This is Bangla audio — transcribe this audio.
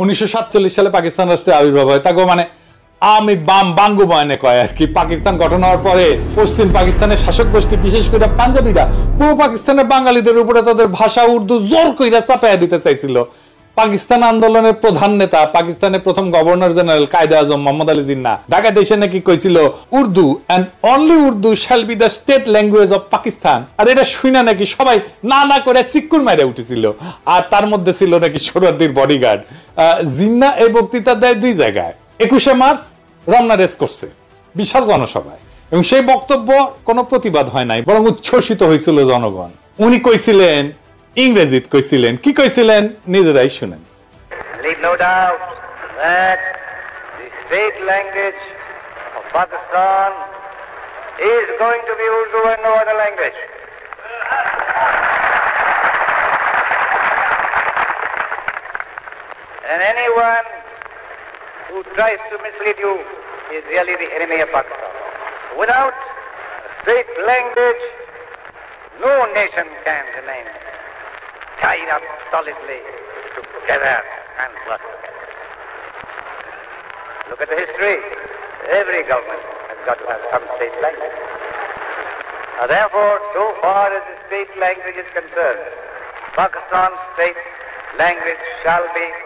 1947 সালে পাকিস্তান রাষ্ট্রের আবির্ভাব হয়। তাকে মানে আমি বাঙ্গু বয়ানে কয় আর কি। পাকিস্তান গঠন হওয়ার পরে পশ্চিম পাকিস্তানের শাসক গোষ্ঠী, বিশেষ করে পাঞ্জাবিরা, পূর্ব পাকিস্তানের বাঙালিদের উপরে তাদের ভাষা উর্দু জোর কইরা চাপাইয়া দিতে চাইছিল। পাকিস্তান আন্দোলনের প্রধান নেতা, পাকিস্তানের প্রথম গভর্নর জেনারেল কায়েদে আজম মোহাম্মদ আলী জিন্নাহ ঢাকা দেশে নাকি কইছিল Urdu and only Urdu shall be the state language of Pakistan. আর এটা শুনে নাকি সবাই না না করে চিক্কুর মাইরে উঠেছিল। আর তার মধ্যে ছিল নাকি সোহরাওয়ার্দীর বডিগার্ড। জিন্নাহ এই বক্তৃতা দেয় 2 জায়গায়। 21শে মার্চ রমনা রেস করছে বিশাল জনসভায়, এবং সেই বক্তব্য কোনো প্রতিবাদ হয় নাই, বরং উচ্ছ্বসিত হয়েছিল জনগণ। উনি কইছিলেন, ইংরেজিত কইছিলেন, কি কইছিলেন নিজেরাই শুনেন। Leave no doubt that the state language of Pakistan is going to be Urdu and no other language. And anyone who tries to mislead you is really the enemy of Pakistan. Without a state language, no nation can remain tied up solidly together and work together. Look at the history. Every government has got to have some state language. Therefore, so far as the state language is concerned, Pakistan's state language shall be